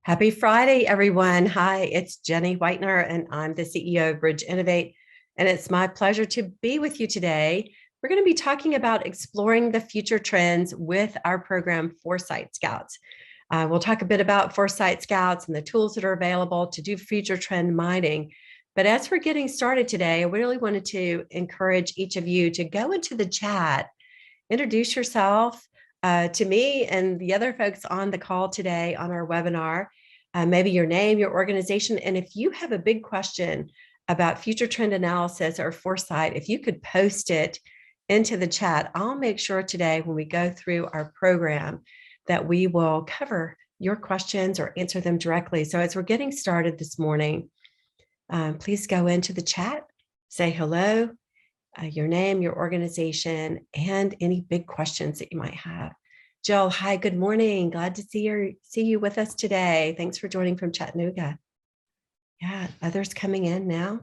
Happy Friday, everyone. Hi, it's Jenny Whitener, and I'm the CEO of Bridge Innovate. And it's my pleasure to be with you today. We're going to be talking about exploring the future trends with our program, Foresight Scouts. We'll talk a bit about Foresight Scouts and the tools that are available to do future trend mining. But as we're getting started today, I really wanted to encourage each of you to go into the chat, introduce yourself, to me and the other folks on the call today on our webinar, maybe your name, your organization, and if you have a big question about future trend analysis or foresight, if you could post it into the chat, I'll make sure today when we go through our program that we will cover your questions or answer them directly. So as we're getting started this morning, please go into the chat, say hello, your name, your organization, and any big questions that you might have. Jill, hi, good morning. Glad to see you with us today. Thanks for joining from Chattanooga. Yeah, others coming in now.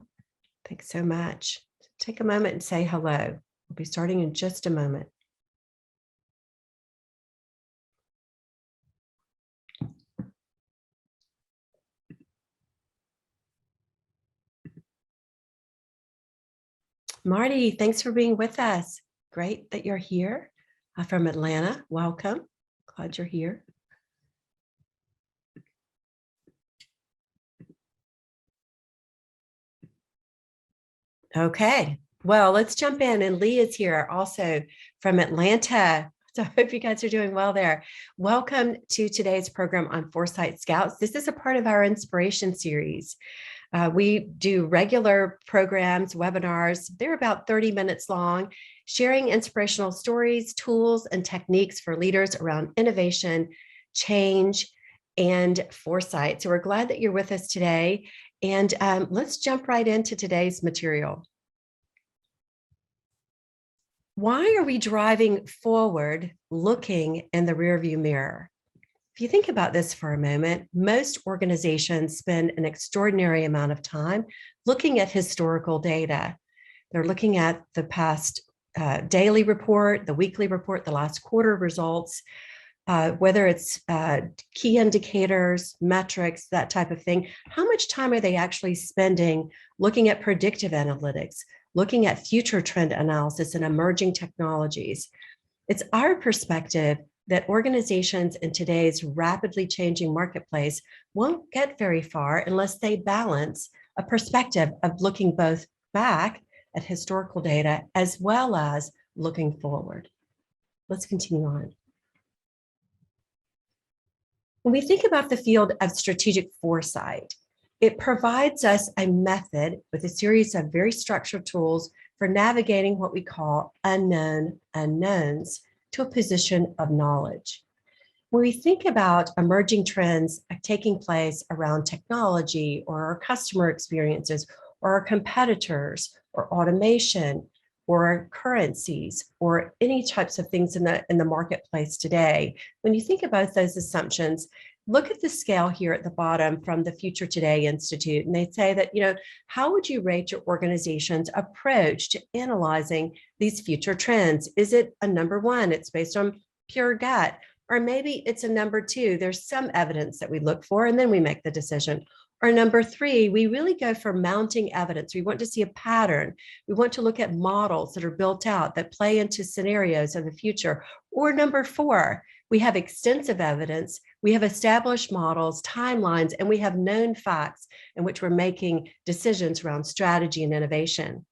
Thanks so much. Take a moment and say hello. We'll be starting in just a moment. Marty, thanks for being with us. Great that you're here from Atlanta. Welcome. Glad you're here. Okay, well, let's jump in. And Lee is here also from Atlanta. So I hope you guys are doing well there. Welcome to today's program on Foresight Scouts. This is a part of our inspiration series. We do regular programs, webinars. They're about 30 minutes long, sharing inspirational stories, tools, and techniques for leaders around innovation, change, and foresight. So we're glad that you're with us today. And let's jump right into today's material. Why are we driving forward looking in the rearview mirror? If you think about this for a moment, most organizations spend an extraordinary amount of time looking at historical data. They're looking at the past daily report, the weekly report, the last quarter results, whether it's key indicators, metrics, that type of thing. How much time are they actually spending looking at predictive analytics, looking at future trend analysis and emerging technologies? It's our perspective that organizations in today's rapidly changing marketplace won't get very far unless they balance a perspective of looking both back at historical data as well as looking forward. Let's continue on. When we think about the field of strategic foresight, it provides us a method with a series of very structured tools for navigating what we call unknown unknowns to a position of knowledge. When we think about emerging trends taking place around technology or our customer experiences or our competitors or automation or currencies or any types of things in the marketplace today, when you think about those assumptions, look at the scale here at the bottom from the Future Today Institute. And they say that, how would you rate your organization's approach to analyzing these future trends? Is it a number one? It's based on pure gut, or maybe it's a number two. There's some evidence that we look for, and then we make the decision. Or number three, we really go for mounting evidence. We want to see a pattern. We want to look at models that are built out that play into scenarios of the future. Or number four, we have extensive evidence, we have established models, timelines, and we have known facts in which we're making decisions around strategy and innovation.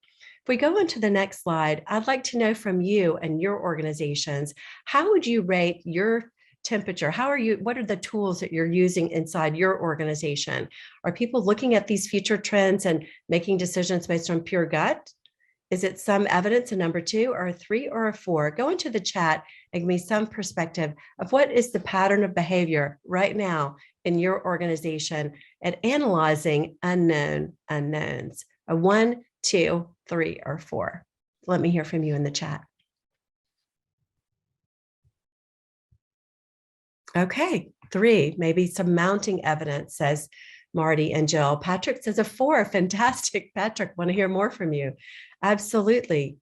If we go into the next slide, I'd like to know from you and your organizations, how would you rate your temperature? What are the tools that you're using inside your organization? Are people looking at these future trends and making decisions based on pure gut? Is it some evidence, a number two, or a three, or a four? Go into the chat and give me some perspective of what is the pattern of behavior right now in your organization at analyzing unknown unknowns. A 1, 2, 3, or 4. Let me hear from you in the chat. Okay, 3, maybe some mounting evidence, says Marty and Jill. Patrick says a 4. Fantastic, Patrick. Want to hear more from you. Absolutely.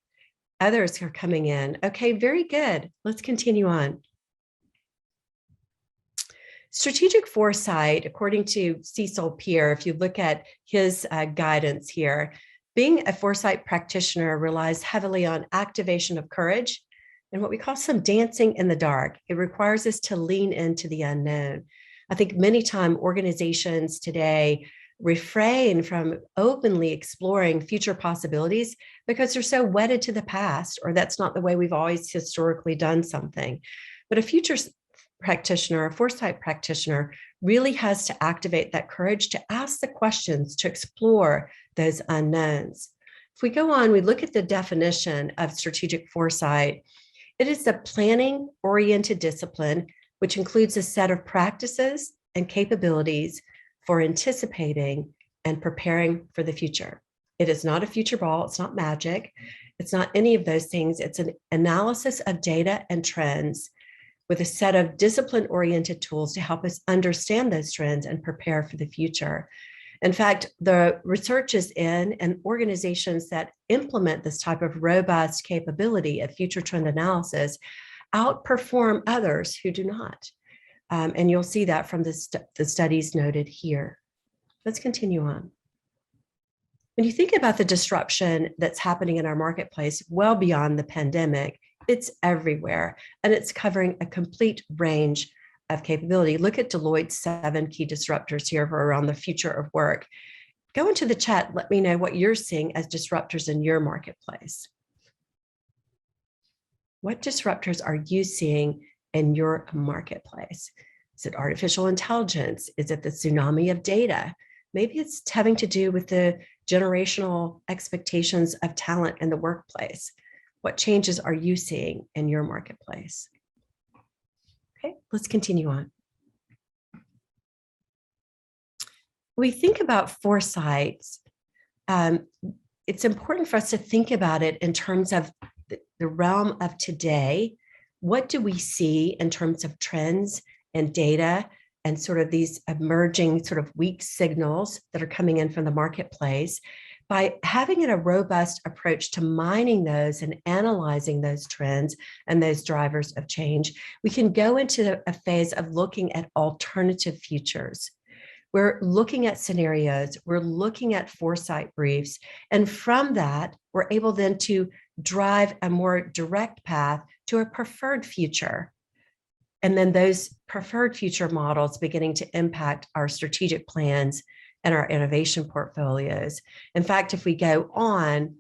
Others are coming in. Okay, very good. Let's continue on. Strategic foresight, according to Cecil Peer, if you look at his guidance here, being a foresight practitioner relies heavily on activation of courage and what we call some dancing in the dark. It requires us to lean into the unknown. I think many times organizations today refrain from openly exploring future possibilities because they're so wedded to the past, or that's not the way we've always historically done something. But a future practitioner, a foresight practitioner, really has to activate that courage to ask the questions, to explore those unknowns. If we go on, we look at the definition of strategic foresight. It is a planning-oriented discipline, which includes a set of practices and capabilities for anticipating and preparing for the future. It is not a future ball. It's not magic. It's not any of those things. It's an analysis of data and trends with a set of discipline-oriented tools to help us understand those trends and prepare for the future. In fact, the research is in, and organizations that implement this type of robust capability of future trend analysis outperform others who do not. And you'll see that from the studies noted here. Let's continue on. When you think about the disruption that's happening in our marketplace well beyond the pandemic, it's everywhere, and it's covering a complete range of capability. Look at Deloitte's 7 key disruptors here for around the future of work. Go into the chat, let me know what you're seeing as disruptors in your marketplace. What disruptors are you seeing in your marketplace? Is it artificial intelligence? Is it the tsunami of data? Maybe it's having to do with the generational expectations of talent in the workplace. What changes are you seeing in your marketplace? Okay, let's continue on. When we think about foresight, it's important for us to think about it in terms of the realm of today. What do we see in terms of trends and data and sort of these emerging sort of weak signals that are coming in from the marketplace? By having a robust approach to mining those and analyzing those trends and those drivers of change, we can go into a phase of looking at alternative futures. We're looking at scenarios, we're looking at foresight briefs, and from that, we're able then to drive a more direct path to a preferred future. And then those preferred future models beginning to impact our strategic plans and our innovation portfolios. In fact, if we go on,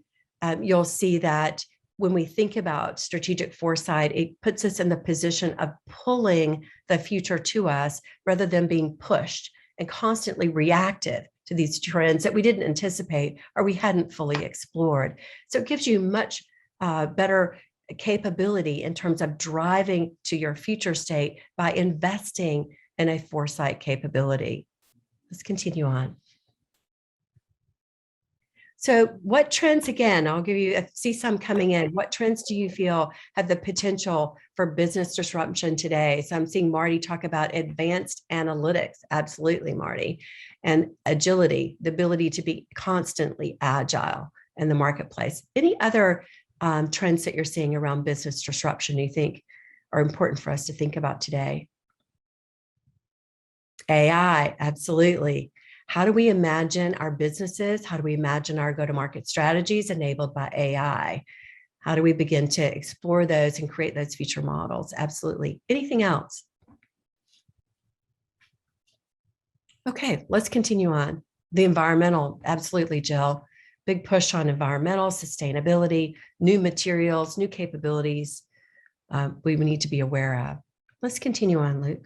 you'll see that when we think about strategic foresight, it puts us in the position of pulling the future to us rather than being pushed and constantly reactive to these trends that we didn't anticipate or we hadn't fully explored. So it gives you much better capability in terms of driving to your future state by investing in a foresight capability. Let's continue on. So what trends, again, I'll give you, see some coming in. What trends do you feel have the potential for business disruption today? So I'm seeing Marty talk about advanced analytics. Absolutely, Marty. And agility, the ability to be constantly agile in the marketplace. Any other trends that you're seeing around business disruption you think are important for us to think about today? AI, absolutely. How do we imagine our businesses? How do we imagine our go-to-market strategies enabled by AI? How do we begin to explore those and create those future models? Absolutely. Anything else? Okay, let's continue on. The environmental, absolutely, Jill. Big push on environmental sustainability, new materials, new capabilities we need to be aware of. Let's continue on, Luke.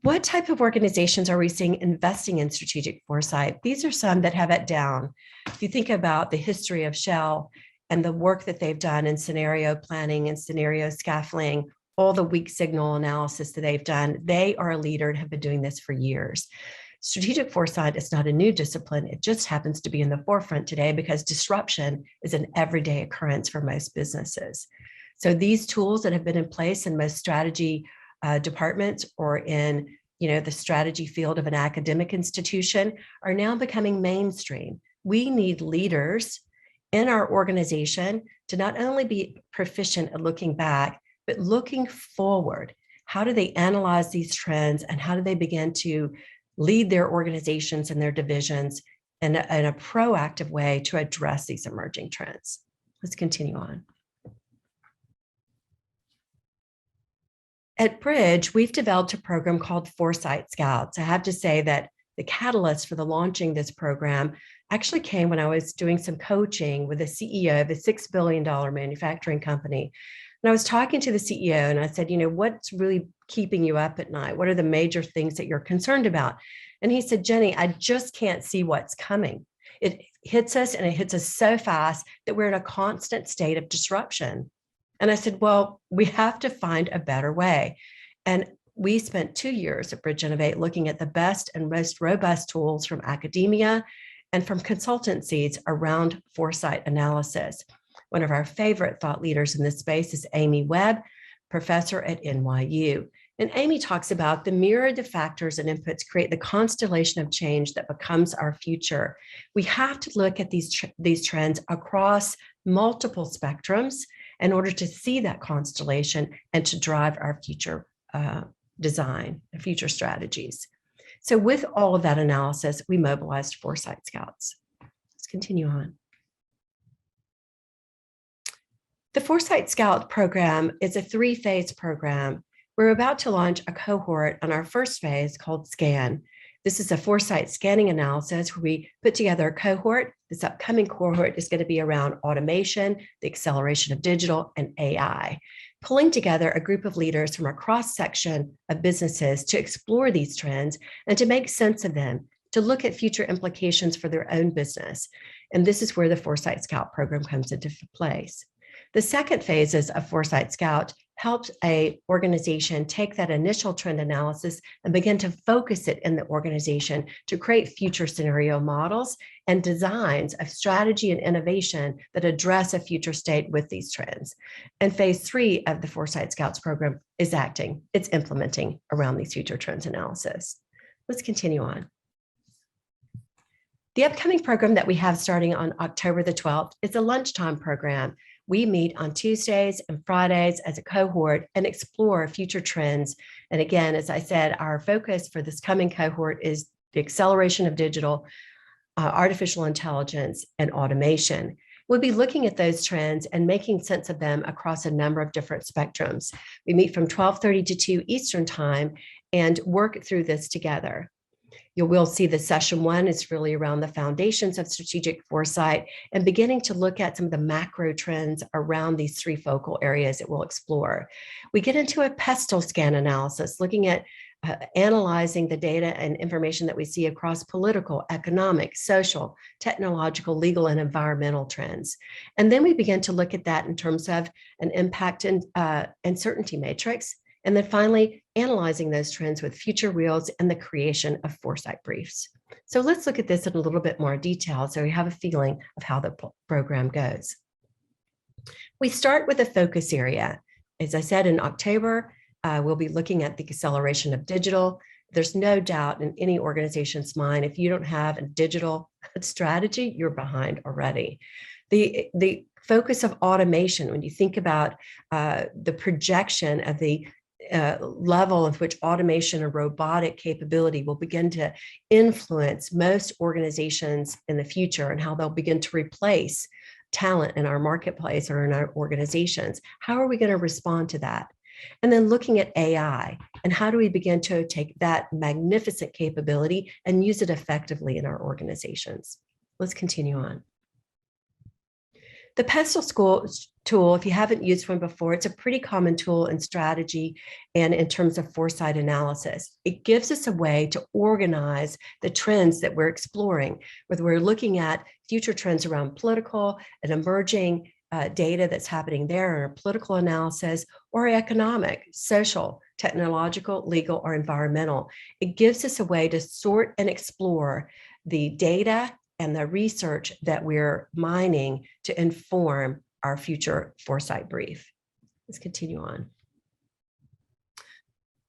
What type of organizations are we seeing investing in strategic foresight? These are some that have it down. If you think about the history of Shell and the work that they've done in scenario planning and scenario scaffolding, all the weak signal analysis that they've done, they are a leader and have been doing this for years. Strategic foresight is not a new discipline. It just happens to be in the forefront today because disruption is an everyday occurrence for most businesses. So these tools that have been in place in most strategy departments or in the strategy field of an academic institution are now becoming mainstream. We need leaders in our organization to not only be proficient at looking back, but looking forward. How do they analyze these trends, and how do they begin to lead their organizations and their divisions in a proactive way to address these emerging trends? Let's continue on. At Bridge, we've developed a program called Foresight Scouts. I have to say that the catalyst for the launching this program actually came when I was doing some coaching with the CEO of a $6 billion manufacturing company. And I was talking to the CEO and I said, what's really keeping you up at night? What are the major things that you're concerned about? And he said, Jenny, I just can't see what's coming. It hits us, and it hits us so fast that we're in a constant state of disruption. And I said, well, we have to find a better way. And we spent 2 years at Bridge Innovate looking at the best and most robust tools from academia and from consultancies around foresight analysis. One of our favorite thought leaders in this space is Amy Webb, professor at NYU. And Amy talks about the myriad of factors and inputs create the constellation of change that becomes our future. We have to look at these trends across multiple spectrums in order to see that constellation and to drive our future design, future strategies. So with all of that analysis, we mobilized Foresight Scouts. Let's continue on. The Foresight Scout program is a 3-phase program. We're about to launch a cohort on our first phase called SCAN. This is a foresight scanning analysis where we put together a cohort. This upcoming cohort is going to be around automation, the acceleration of digital, and AI, pulling together a group of leaders from a cross-section of businesses to explore these trends and to make sense of them, to look at future implications for their own business. And this is where the Foresight Scout program comes into place. The second phases of Foresight Scout helps a organization take that initial trend analysis and begin to focus it in the organization to create future scenario models and designs of strategy and innovation that address a future state with these trends. And phase 3 of the Foresight Scouts program is acting. It's implementing around these future trends analysis. Let's continue on. The upcoming program that we have starting on October the 12th is a lunchtime program. We meet on Tuesdays and Fridays as a cohort and explore future trends. And again, as I said, our focus for this coming cohort is the acceleration of digital, artificial intelligence, and automation. We'll be looking at those trends and making sense of them across a number of different spectrums. We meet from 12:30 to 2 Eastern time and work through this together. You will see the session 1 is really around the foundations of strategic foresight and beginning to look at some of the macro trends around these 3 focal areas that we'll explore. We get into a pestle scan analysis, looking at analyzing the data and information that we see across political, economic, social, technological, legal, and environmental trends. And then we begin to look at that in terms of an impact and uncertainty matrix. And then finally, analyzing those trends with future reels and the creation of foresight briefs. So let's look at this in a little bit more detail so we have a feeling of how the program goes. We start with a focus area. As I said, in October, we'll be looking at the acceleration of digital. There's no doubt in any organization's mind, if you don't have a digital strategy, you're behind already. The focus of automation, when you think about the projection of the level of which automation and robotic capability will begin to influence most organizations in the future and how they'll begin to replace talent in our marketplace or in our organizations. How are we going to respond to that? And then looking at AI and how do we begin to take that magnificent capability and use it effectively in our organizations? Let's continue on. The pestle school tool, if you haven't used one before, it's a pretty common tool in strategy and in terms of foresight analysis. It gives us a way to organize the trends that we're exploring, whether we're looking at future trends around political and emerging data that's happening there, or political analysis, or economic, social, technological, legal, or environmental. It gives us a way to sort and explore the data and the research that we're mining to inform our future foresight brief. Let's continue on.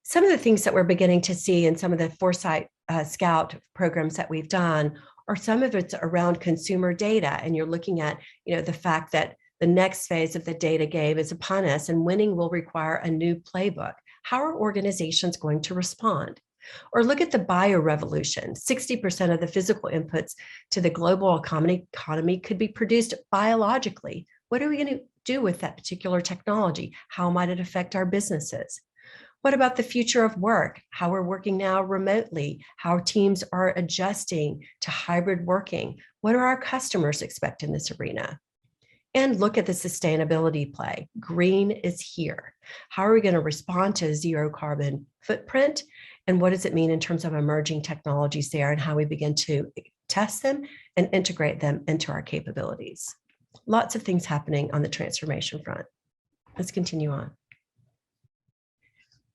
Some of the things that we're beginning to see in some of the Foresight Scout programs that we've done, or some of it's around consumer data, and you're looking at, the fact that The next phase of the data game is upon us, and winning will require a new playbook. How are organizations going to respond? Or look at the biorevolution. 60% of the physical inputs to the global economy could be produced biologically. What are we going to do with that particular technology? How might it affect our businesses? What about the future of work? How we're working now remotely, how teams are adjusting to hybrid working. What do our customers expect in this arena? And look at the sustainability play. Green is here. How are we going to respond to a zero carbon footprint? And what does it mean in terms of emerging technologies there and how we begin to test them and integrate them into our capabilities? Lots of things happening on the transformation front. Let's continue on.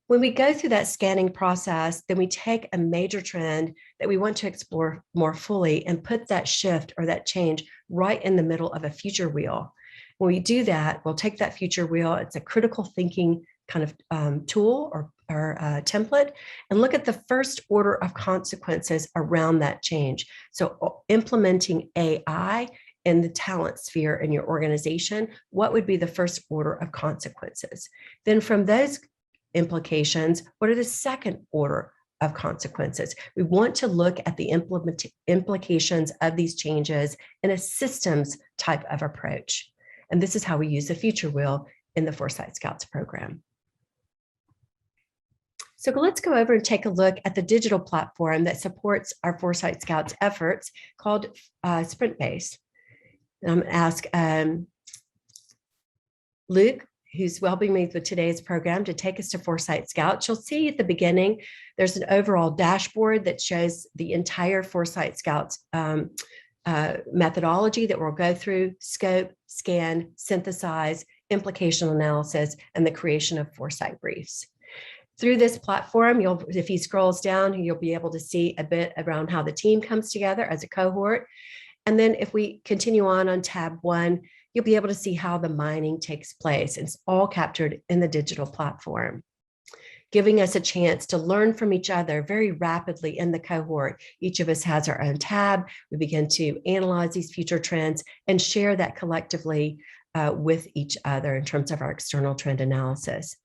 When we go through that scanning process, then we take a major trend that we want to explore more fully and put that shift or that change right in the middle of a future wheel. When we do that, we'll take that future wheel. It's a critical thinking kind of tool or template, and look at the first order of consequences around that change. So implementing AI in the talent sphere in your organization, what would be the first order of consequences? Then from those implications, what are the second order of consequences? We want to look at the implications of these changes in a systems type of approach. And this is how we use the future wheel in the Foresight Scouts program. So let's go over and take a look at the digital platform that supports our Foresight Scouts efforts called Sprint Base. I'm going to ask Luke, who's helping me with today's program, to take us to Foresight Scouts. You'll see at the beginning, there's an overall dashboard that shows the entire Foresight Scouts methodology that we'll go through: scope, scan, synthesize, implication analysis, and the creation of foresight briefs. Through this platform, if he scrolls down, you'll be able to see a bit around how the team comes together as a cohort. And then if we continue on tab 1, you'll be able to see how the mining takes place. It's all captured in the digital platform, giving us a chance to learn from each other very rapidly in the cohort. Each of us has our own tab. We begin to analyze these future trends and share that collectively with each other in terms of our external trend analysis.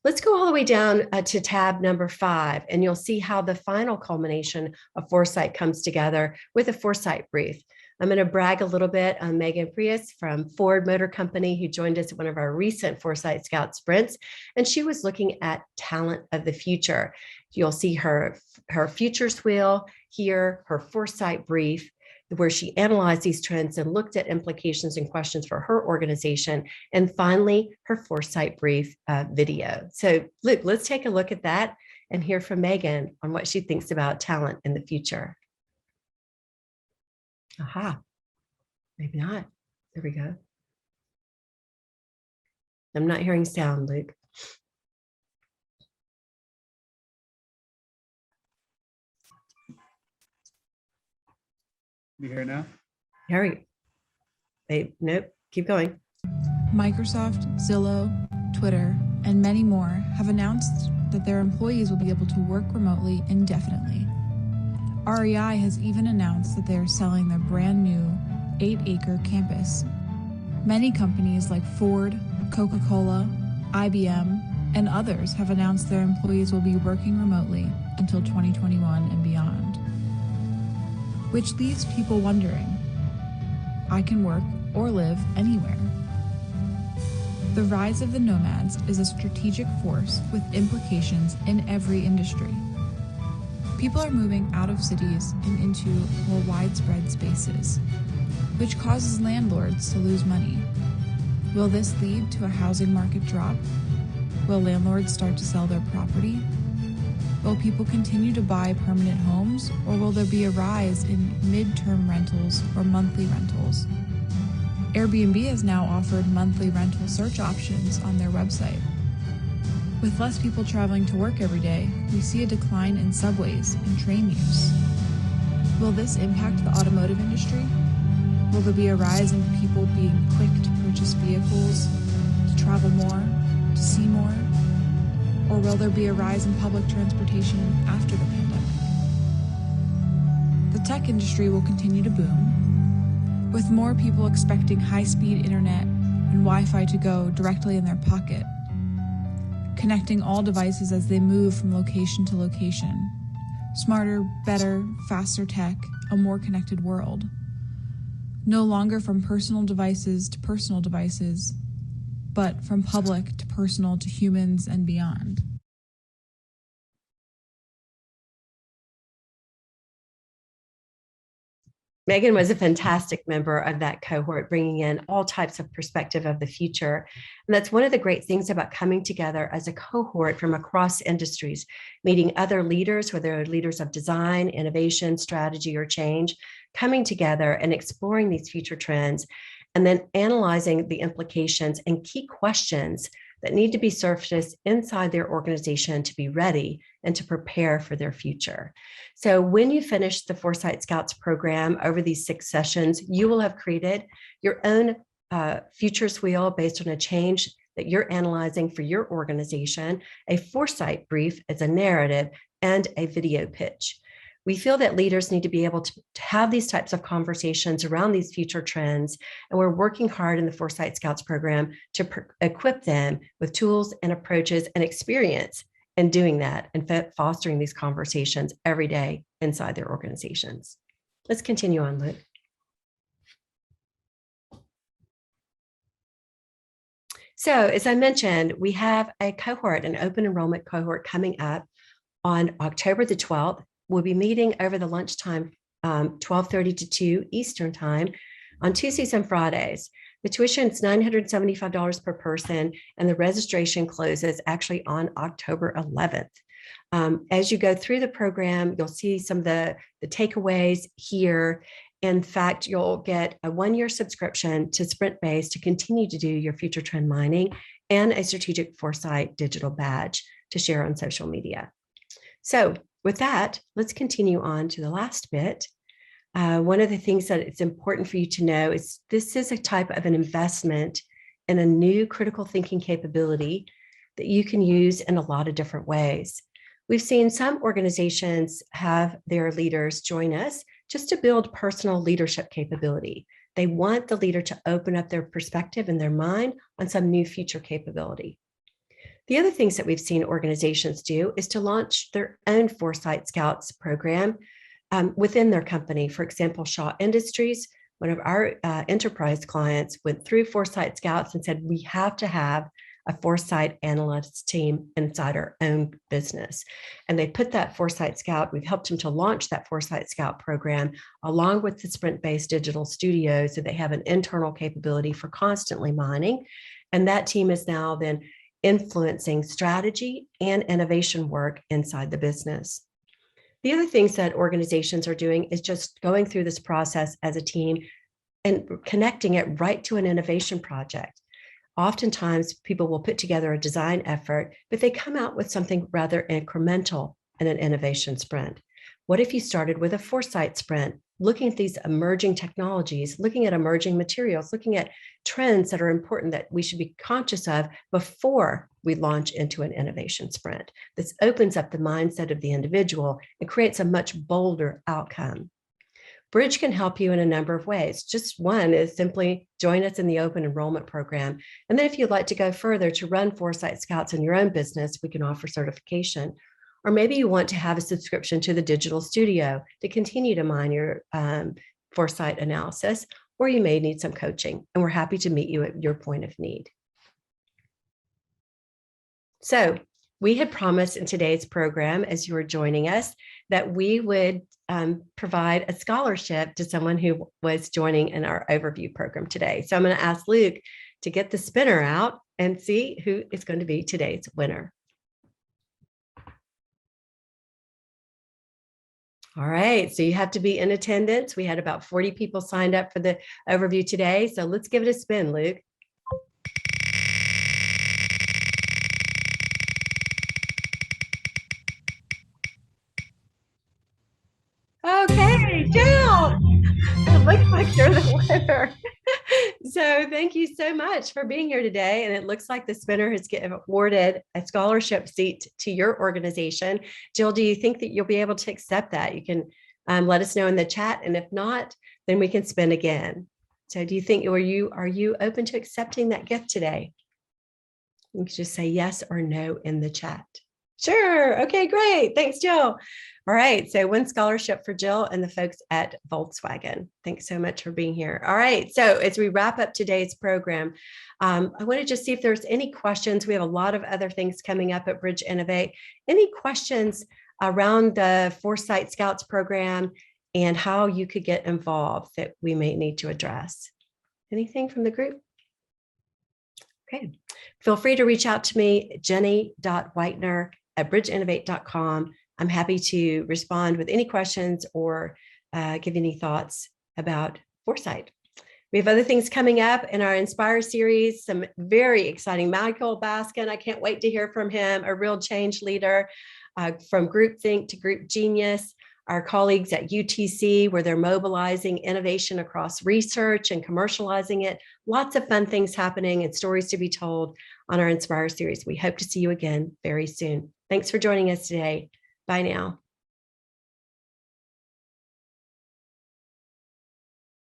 Let's go all the way down to tab number 5, and you'll see how the final culmination of foresight comes together with a foresight brief. I'm going to brag a little bit on Megan Prius from Ford Motor Company, who joined us at one of our recent Foresight Scout sprints, and she was looking at talent of the future. You'll see her futures wheel here, her foresight brief, where she analyzed these trends and looked at implications and questions for her organization, and finally, her foresight brief video. So Luke, let's take a look at that and hear from Megan on what she thinks about talent in the future. Aha, maybe not. There we go. I'm not hearing sound, Luke. You hear it now? Harry, nope, keep going. Microsoft, Zillow, Twitter, and many more have announced that their employees will be able to work remotely indefinitely. REI has even announced that they are selling their brand new 8-acre campus. Many companies like Ford, Coca-Cola, IBM, and others have announced their employees will be working remotely until 2021 and beyond. Which leaves people wondering, I can work or live anywhere. The rise of the nomads is a strategic force with implications in every industry. People are moving out of cities and into more widespread spaces, which causes landlords to lose money. Will this lead to a housing market drop? Will landlords start to sell their property? Will people continue to buy permanent homes, or will there be a rise in mid-term rentals or monthly rentals? Airbnb has now offered monthly rental search options on their website. With less people traveling to work every day, we see a decline in subways and train use. Will this impact the automotive industry? Will there be a rise in people being quick to purchase vehicles, to travel more, to see more? Or will there be a rise in public transportation after the pandemic? The tech industry will continue to boom, with more people expecting high-speed internet and Wi-Fi to go directly in their pocket, connecting all devices as they move from location to location. Smarter, better, faster tech, a more connected world. No longer from personal devices to personal devices, but from public to personal to humans and beyond. Megan was a fantastic member of that cohort, bringing in all types of perspective of the future. And that's one of the great things about coming together as a cohort from across industries, meeting other leaders, whether they're leaders of design, innovation, strategy, or change, coming together and exploring these future trends, and then analyzing the implications and key questions that need to be surfaced inside their organization to be ready and to prepare for their future. So when you finish the Foresight Scouts program over these 6 sessions, you will have created your own futures wheel based on a change that you're analyzing for your organization, a foresight brief as a narrative, and a video pitch. We feel that leaders need to be able to have these types of conversations around these future trends, and we're working hard in the Foresight Scouts program to equip them with tools and approaches and experience in doing that and fostering these conversations every day inside their organizations. Let's continue on, Luke. So as I mentioned, we have a cohort, an open enrollment cohort coming up on October the 12th. We'll be meeting over the lunchtime, 12:30 to 2 Eastern time on Tuesdays and Fridays. The tuition is $975 per person, and the registration closes actually on October 11th. As you go through the program, you'll see some of the takeaways here. In fact, you'll get a 1-year subscription to SprintBase to continue to do your future trend mining and a strategic foresight digital badge to share on social media. So with that, let's continue on to the last bit. One of the things that it's important for you to know is this is a type of an investment in a new critical thinking capability that you can use in a lot of different ways. We've seen some organizations have their leaders join us just to build personal leadership capability. They want the leader to open up their perspective and their mind on some new future capability. The other things that we've seen organizations do is to launch their own Foresight Scouts program within their company. For example, Shaw Industries, one of our enterprise clients, went through Foresight Scouts and said, we have to have a Foresight analytics team inside our own business. And they put that Foresight Scout, we've helped them to launch that Foresight Scout program along with the Sprint-based digital studio, so they have an internal capability for constantly mining. And that team is now then influencing strategy and innovation work inside the business. The other things that organizations are doing is just going through this process as a team and connecting it right to an innovation project. Oftentimes, people will put together a design effort, but they come out with something rather incremental in an innovation sprint. What if you started with a foresight sprint, looking at these emerging technologies, looking at emerging materials, looking at trends that are important that we should be conscious of before we launch into an innovation sprint? This opens up the mindset of the individual and creates a much bolder outcome. Bridge can help you in a number of ways. Just one is simply join us in the open enrollment program. And then if you'd like to go further to run Foresight Scouts in your own business, we can offer certification. Or maybe you want to have a subscription to the digital studio to continue to mine your foresight analysis, or you may need some coaching, and we're happy to meet you at your point of need. So we had promised in today's program, as you were joining us, that we would provide a scholarship to someone who was joining in our overview program today. So I'm going to ask Luke to get the spinner out and see who is going to be today's winner. All right, so you have to be in attendance. We had about 40 people signed up for the overview today. So let's give it a spin, Luke. Okay, Jill, it looks like you're the winner. So thank you so much for being here today. And it looks like the spinner has awarded a scholarship seat to your organization. Jill, do you think that you'll be able to accept that? You can let us know in the chat. And if not, then we can spin again. So do you think, are you open to accepting that gift today? You can just say yes or no in the chat. Sure. Okay, great. Thanks, Jill. All right. So one scholarship for Jill and the folks at Volkswagen. Thanks so much for being here. All right. So as we wrap up today's program, I want to just see if there's any questions. We have a lot of other things coming up at Bridge Innovate. Any questions around the Foresight Scouts program and how you could get involved that we may need to address? Anything from the group? Okay. Feel free to reach out to me, jenny.whitener@bridgeinnovate.com. I'm happy to respond with any questions or give any thoughts about Foresight. We have other things coming up in our Inspire series, some very exciting. Michael Baskin, I can't wait to hear from him, a real change leader from groupthink to group genius. Our colleagues at UTC, where they're mobilizing innovation across research and commercializing it. Lots of fun things happening and stories to be told on our Inspire series. We hope to see you again very soon. Thanks for joining us today. Bye now.